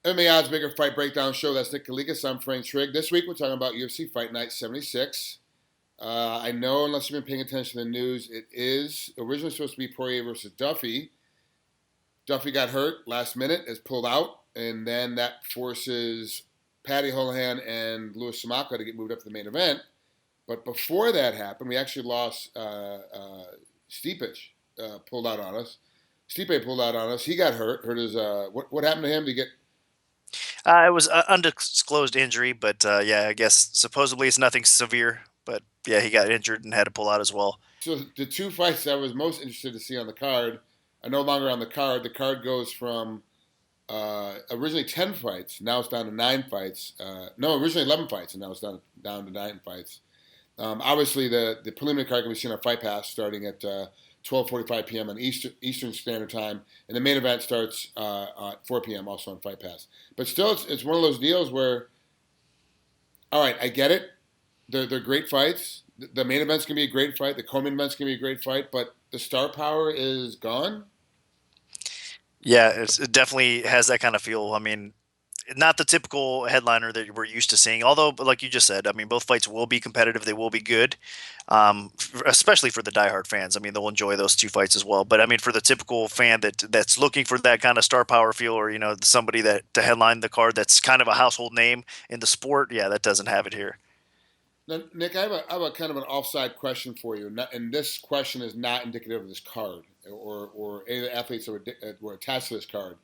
MMA Oddsbreaker Fight Breakdown Show. That's Nick Kalikas. I'm Trigg. This week we're talking about UFC Fight Night 76. I know, unless you've been paying attention to the news, it is originally supposed to be Poirier versus Duffy. Duffy got hurt last minute, is pulled out, and then that forces Paddy Holohan and Louis Samaka to get moved up to the main event. But before that happened, we actually lost Stipe pulled out on us. Stipe pulled out on us. He got hurt. Hurt his what happened to him? Did he get? It was an undisclosed injury, but yeah, I guess supposedly it's nothing severe. But yeah, he got injured and had to pull out as well. So the two fights I was most interested to see on the card are no longer on the card. The card goes from originally 10 fights, now it's down to 9 fights. No, originally 11 fights, and now it's down to 9 fights. Obviously, the preliminary card can be seen on Fight Pass starting at 12:45 p.m. on Eastern Standard Time, and the main event starts at 4 p.m. also on Fight Pass. But still, it's one of those deals where, all right, I get it. They're great fights. The main event's going to be a great fight. The co-main event's going to be a great fight, but the star power is gone. Yeah, it definitely has that kind of feel. I mean, not the typical headliner that we're used to seeing. Although, like you just said, I mean, both fights will be competitive. They will be good, especially for the diehard fans. I mean, they'll enjoy those two fights as well. But I mean, for the typical fan that's looking for that kind of star power feel, or somebody that to headline the card that's kind of a household name in the sport, yeah, that doesn't have it here. Now, Nick, I have a kind of an offside question for you, and this question is not indicative of this card or any of the athletes that were attached to this card.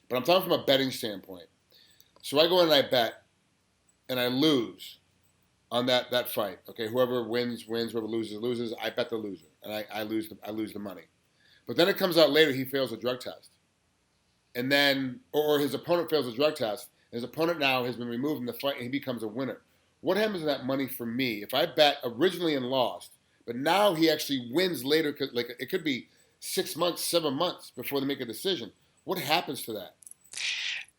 But I'm talking from a betting standpoint. So I go in and I bet, and I lose on that fight. Okay, whoever wins wins, whoever loses loses. I bet the loser, and I lose the money. But then it comes out later he fails a drug test, and then or his opponent fails a drug test. His opponent now has been removed from the fight, and he becomes a winner. What happens to that money for me if I bet originally and lost, but now he actually wins later? Like it could be 6 months, 7 months before they make a decision. What happens to that?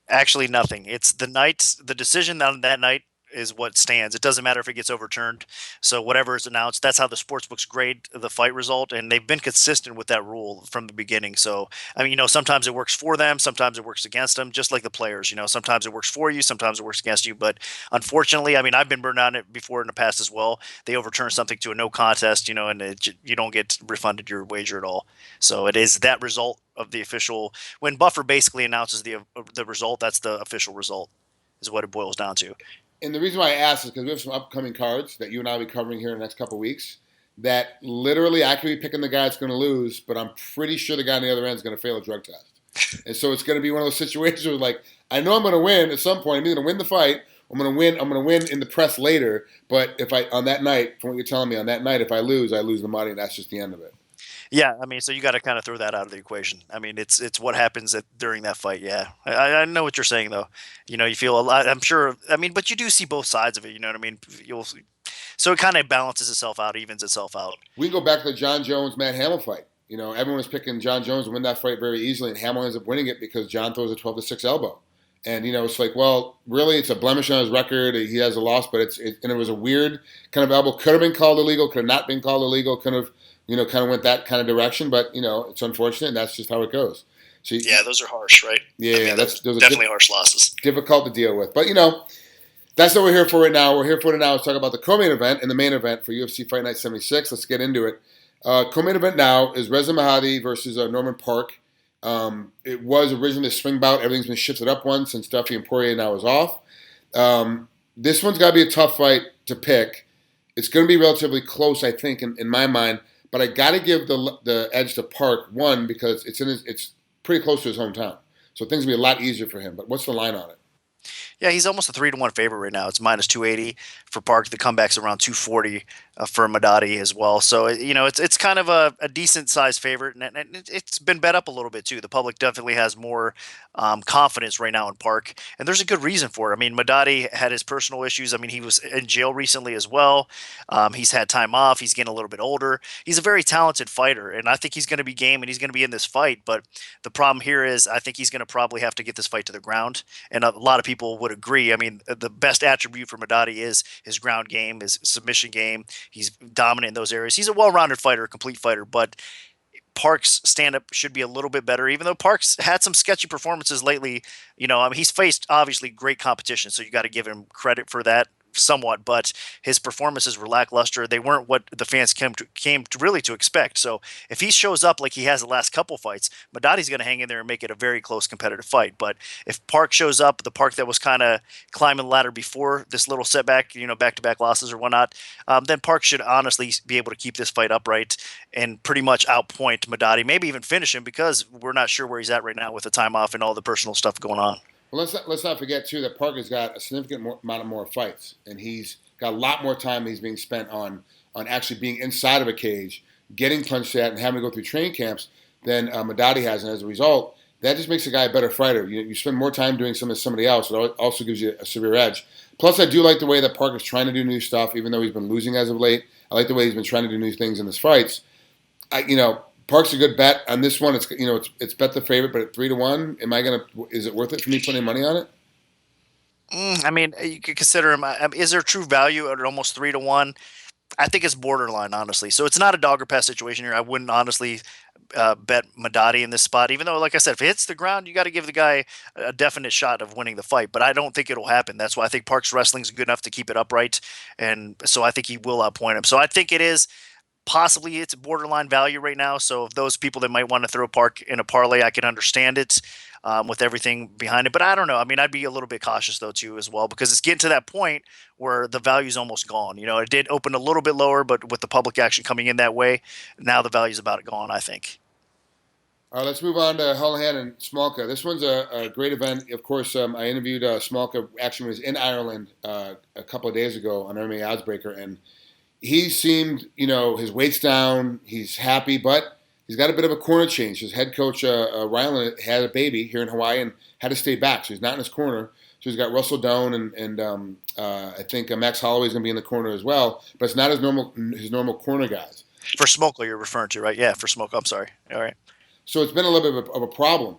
Actually, nothing. It's the decision on that night is what stands. It doesn't matter if it gets overturned. So whatever is announced, that's how the sports books grade the fight result, and they've been consistent with that rule from the beginning. So I mean, sometimes it works for them, sometimes it works against them, just like the players. Sometimes it works for you, sometimes it works against you. But unfortunately, I mean, I've been burned on it before in the past as well. They overturn something to a no contest, and you don't get refunded your wager at all. So it is that result of the official. When Buffer basically announces the result, that's the official result, is what it boils down to. And the reason why I asked is because we have some upcoming cards that you and I will be covering here in the next couple of weeks. That literally I could be picking the guy that's going to lose, but I'm pretty sure the guy on the other end is going to fail a drug test. And so it's going to be one of those situations where, like, I know I'm going to win at some point. I'm either going to win the fight. I'm going to win. I'm going to win in the press later. But if I on that night, from what you're telling me, on that night, if I lose the money, and that's just the end of it. Yeah, I mean, so you got to kind of throw that out of the equation. I mean, it's what happens during that fight. Yeah, I know what you're saying though. You feel a lot. I'm sure. I mean, but you do see both sides of it. You know what I mean? So it kind of balances itself out, evens itself out. We can go back to the John Jones Matt Hamill fight. Everyone was picking John Jones to win that fight very easily, and Hamill ends up winning it because John throws a 12-6 elbow. And it's like, well, really, it's a blemish on his record. He has a loss, but and it was a weird kind of elbow. Could have been called illegal. Could have not been called illegal. Could have, kind of went that kind of direction. But it's unfortunate, and that's just how it goes. So yeah, those are harsh, right? Yeah, I mean, those are definitely harsh losses. Difficult to deal with, but that's what we're here for right now. We're here for it now. Let's talk about the co-main event and the main event for UFC Fight Night 76. Let's get into it. Co-main event now is Reza Mahadi versus Norman Park. It was originally a swing bout. Everything's been shifted up one since Duffy and Poirier now is off. This one's got to be a tough fight to pick. It's going to be relatively close, I think, in my mind. But I got to give the edge to Park, one, because it's pretty close to his hometown. So things will be a lot easier for him. But what's the line on it? Yeah, he's almost a 3-1 favorite right now. It's minus 280 for Park. The comeback's around 240 for Madadi as well. So it's kind of a decent sized favorite, and it's been bet up a little bit too. The public definitely has more confidence right now in Park, and there's a good reason for it. I mean, Madadi had his personal issues. I mean, he was in jail recently as well. He's had time off. He's getting a little bit older. He's a very talented fighter, and I think he's going to be game and he's going to be in this fight. But the problem here is I think he's going to probably have to get this fight to the ground, and a lot of people would agree. I mean, the best attribute for Madadi is his ground game, his submission game. He's dominant in those areas. He's a well-rounded fighter, a complete fighter, but Park's stand up should be a little bit better, even though Park's had some sketchy performances lately. I mean, he's faced obviously great competition, so you got to give him credit for that somewhat, but his performances were lackluster. They weren't what the fans came to really to expect. So if he shows up like he has the last couple fights, Madadi's going to hang in there and make it a very close competitive fight. But if Park shows up, the Park that was kind of climbing the ladder before this little setback, back-to-back losses or whatnot, then Park should honestly be able to keep this fight upright and pretty much outpoint Madadi, maybe even finish him, because we're not sure where he's at right now with the time off and all the personal stuff going on. Well, let's not forget too that Parker's got a significant amount of more fights, and he's got a lot more time he's being spent on actually being inside of a cage, getting punched at, and having to go through training camps than Madadi has. And as a result, that just makes a guy a better fighter. You spend more time doing something with somebody else. It also gives you a severe edge. Plus, I do like the way that Parker's trying to do new stuff, even though he's been losing as of late. I like the way he's been trying to do new things in his fights. Park's a good bet on this one. It's bet the favorite, but at 3-1, is it worth it for me putting money on it? I mean, you could consider him. Is there true value at almost 3-1? I think it's borderline, honestly. So it's not a dog or pass situation here. I wouldn't honestly bet Madadi in this spot, even though, like I said, if it hits the ground, you got to give the guy a definite shot of winning the fight. But I don't think it'll happen. That's why I think Park's wrestling is good enough to keep it upright, and so I think he will outpoint him. So I think it is. Possibly it's borderline value right now. So if those people that might want to throw Park in a parlay, I can understand it with everything behind it. But I don't know. I mean, I'd be a little bit cautious though too as well, because it's getting to that point where the value's almost gone. It did open a little bit lower, but with the public action coming in that way, now the value's about gone, I think. All right, let's move on to Holohan and Smolka. This one's a great event. Of course, I interviewed Smolka, actually was in Ireland a couple of days ago on MMA Oddsbreaker, and he seemed, his weight's down. He's happy, but he's got a bit of a corner change. His head coach, Ryland, had a baby here in Hawaii and had to stay back. So he's not in his corner. So he's got Russell Doan and I think Max Holloway's going to be in the corner as well. But it's not his normal corner guys. For Smoke, you're referring to, right? Yeah, for Smoke. I'm sorry. All right. So it's been a little bit of a problem.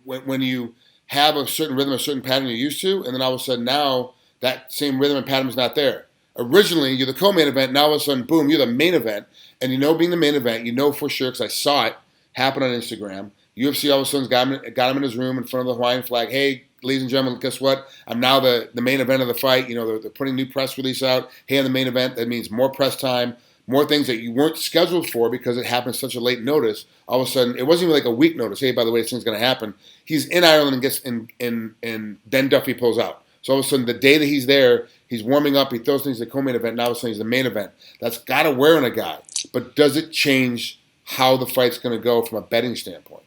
When you have a certain rhythm, a certain pattern you're used to, and then all of a sudden now that same rhythm and pattern is not there. Originally, you're the co-main event. Now all of a sudden, boom, you're the main event. And being the main event, for sure, because I saw it happen on Instagram. UFC all of a sudden got him in his room in front of the Hawaiian flag. Hey, ladies and gentlemen, guess what? I'm now the main event of the fight. They're putting new press release out. Hey, on the main event, that means more press time, more things that you weren't scheduled for because it happened such a late notice. All of a sudden, it wasn't even like a week notice. Hey, by the way, this thing's going to happen. He's in Ireland and gets and then Duffy pulls out. So all of a sudden, the day that he's there, he's warming up, he throws things to the co-main event, now all of a sudden he's the main event. That's got to wear on a guy. But does it change how the fight's going to go from a betting standpoint?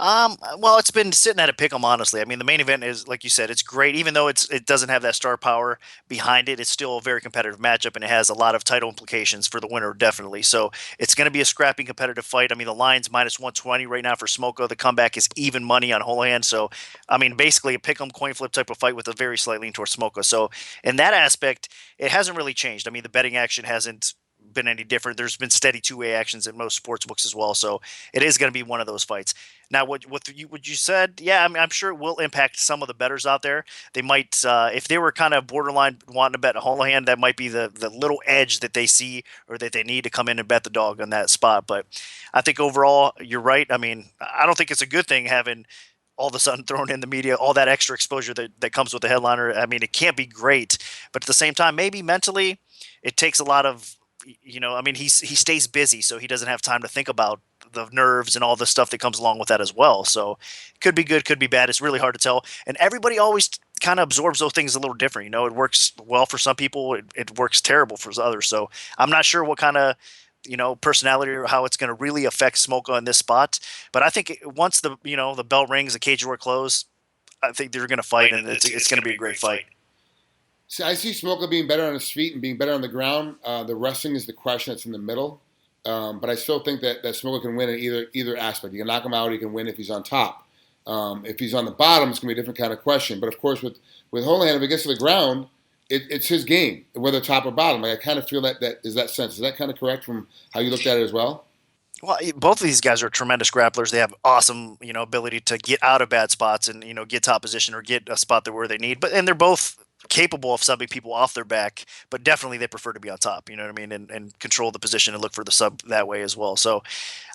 Well, it's been sitting at a pick 'em, honestly. I mean, the main event is, like you said, it's great. Even though it doesn't have that star power behind it, it's still a very competitive matchup, and it has a lot of title implications for the winner, definitely. So it's going to be a scrappy, competitive fight. I mean, the line's minus 120 right now for Smoko. The comeback is even money on Holohan. So, I mean, basically a pick 'em coin flip type of fight with a very slight lean towards Smoko. So in that aspect, it hasn't really changed. I mean, the betting action hasn't been any different. There's been steady two-way actions in most sports books as well, so it is going to be one of those fights. Now, what you said, yeah, I mean, I'm sure it will impact some of the bettors out there. They might, if they were kind of borderline wanting to bet a Holohan, that might be the little edge that they see or that they need to come in and bet the dog on that spot. But I think overall, you're right. I mean, I don't think it's a good thing having all of a sudden thrown in the media, all that extra exposure that comes with the headliner. I mean, it can't be great, but at the same time, maybe mentally, it takes a lot of, I mean, he stays busy, so he doesn't have time to think about the nerves and all the stuff that comes along with that as well. So it could be good, could be bad. It's really hard to tell. And everybody always kind of absorbs those things a little different. It works well for some people. It works terrible for others. So I'm not sure what kind of, personality or how it's going to really affect Smoko in this spot. But I think once the bell rings, the cage door closed, I think they're going to fight, and it's going to be a great fight. See, I see Smolka being better on his feet and being better on the ground. The wrestling is the question that's in the middle. But I still think that Smolka can win in either aspect. You can knock him out, he can win if he's on top. If he's on the bottom, it's going to be a different kind of question. But, of course, with Holohan, if it gets to the ground, it's his game, whether top or bottom. Like, I kind of feel that is that sense. Is that kind of correct from how you looked at it as well? Well, both of these guys are tremendous grapplers. They have awesome, ability to get out of bad spots and, get top position or get a spot where they need. And they're both capable of subbing people off their back, but definitely they prefer to be on top. You know what I mean, and control the position and look for the sub that way as well. So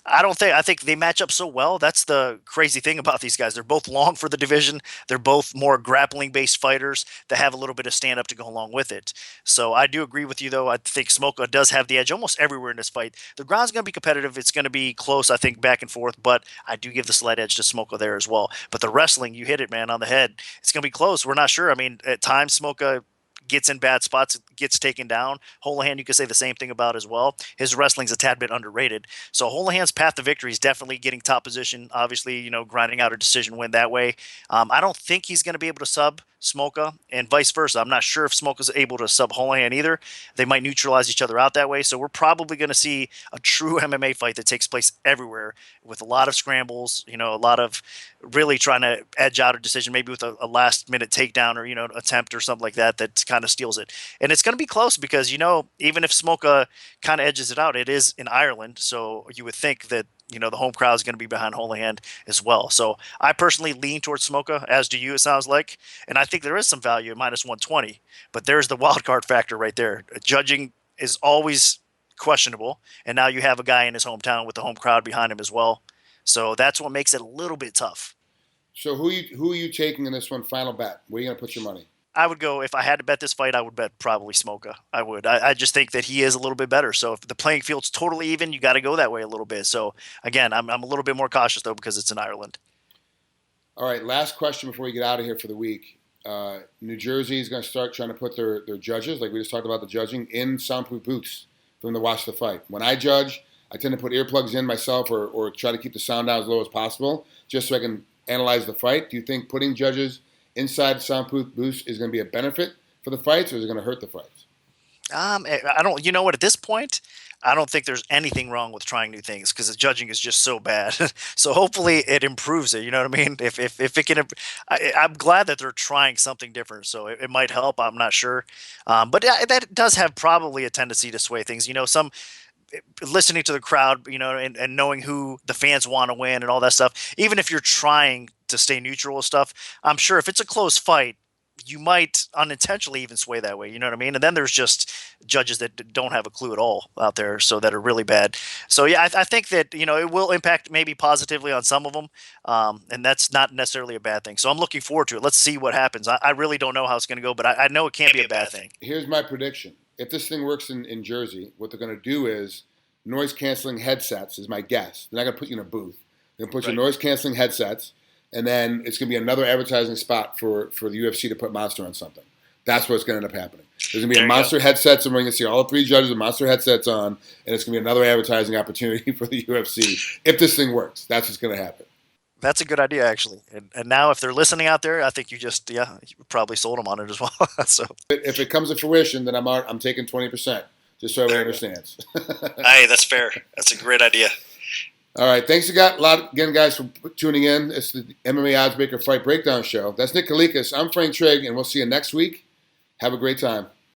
I think they match up so well. That's the crazy thing about these guys. They're both long for the division. They're both more grappling based fighters that have a little bit of stand up to go along with it. So I do agree with you though. I think Smoka does have the edge almost everywhere in this fight. The ground's going to be competitive. It's going to be close, I think, back and forth, but I do give the slight edge to Smoka there as well. But the wrestling, you hit it, man, on the head. It's going to be close. We're not sure. I mean, at times Smoka gets in bad spots, gets taken down. Holohan, you could say the same thing about as well. His wrestling's a tad bit underrated. So Holohan's path to victory is definitely getting top position. Obviously, grinding out a decision win that way. I don't think he's going to be able to sub Smoka and vice versa. I'm not sure if Smoka's able to sub Holohan either. They might neutralize each other out that way. So we're probably going to see a true MMA fight that takes place everywhere with a lot of scrambles, a lot of really trying to edge out a decision, maybe with a last minute takedown or, attempt or something like that kind of steals it. And it's going to be close because, even if Smoka kind of edges it out, it is in Ireland. So you would think that, the home crowd is going to be behind Holohan as well. So I personally lean towards Smoka, as do you, it sounds like. And I think there is some value at minus 120, but there's the wild card factor right there. Judging is always questionable. And now you have a guy in his hometown with the home crowd behind him as well. So that's what makes it a little bit tough. So who are you taking in this one? Final bet. Where are you going to put your money? I would go, if I had to bet this fight, I would bet probably Smoka. I would. I just think that he is a little bit better. So if the playing field's totally even, you got to go that way a little bit. So again, I'm a little bit more cautious though because it's in Ireland. All right, last question before we get out of here for the week. New Jersey is going to start trying to put their judges, like we just talked about the judging, in soundproof booths for them to watch the fight. When I judge, I tend to put earplugs in myself or try to keep the sound down as low as possible just so I can analyze the fight. Do you think putting judges inside soundproof booths is going to be a benefit for the fights, or is it going to hurt the fights? I don't. You know what? At this point, I don't think there's anything wrong with trying new things because the judging is just so bad. So hopefully it improves it. You know what I mean? If it can, I'm glad that they're trying something different. So it might help. I'm not sure, but that does have probably a tendency to sway things. Some listening to the crowd, and knowing who the fans want to win and all that stuff. Even if you're trying to stay neutral and stuff, I'm sure if it's a close fight, you might unintentionally even sway that way. You know what I mean? And then there's just judges that don't have a clue at all out there, so that are really bad. So yeah, I think that it will impact maybe positively on some of them, and that's not necessarily a bad thing. So I'm looking forward to it. Let's see what happens. I really don't know how it's going to go, but I know it can't be a bad thing. Here's my prediction. If this thing works in Jersey, what they're going to do is noise-canceling headsets is my guess. They're not going to put you in a booth. They're going to put you in noise-canceling headsets, and then it's going to be another advertising spot for the UFC to put Monster on something. That's what's going to end up happening. There's going to be a Monster headset, and we're going to see all three judges with Monster headsets on, and it's going to be another advertising opportunity for the UFC. If this thing works, that's what's going to happen. That's a good idea, actually. And now if they're listening out there, I think you probably sold them on it as well. So if it comes to fruition, then I'm taking 20%, just so everyone understands. Hey, that's fair. That's a great idea. All right. Thanks again, guys, for tuning in. It's the MMA Oddsbreaker Fight Breakdown Show. That's Nick Kalikas. I'm Frank Trigg, and we'll see you next week. Have a great time.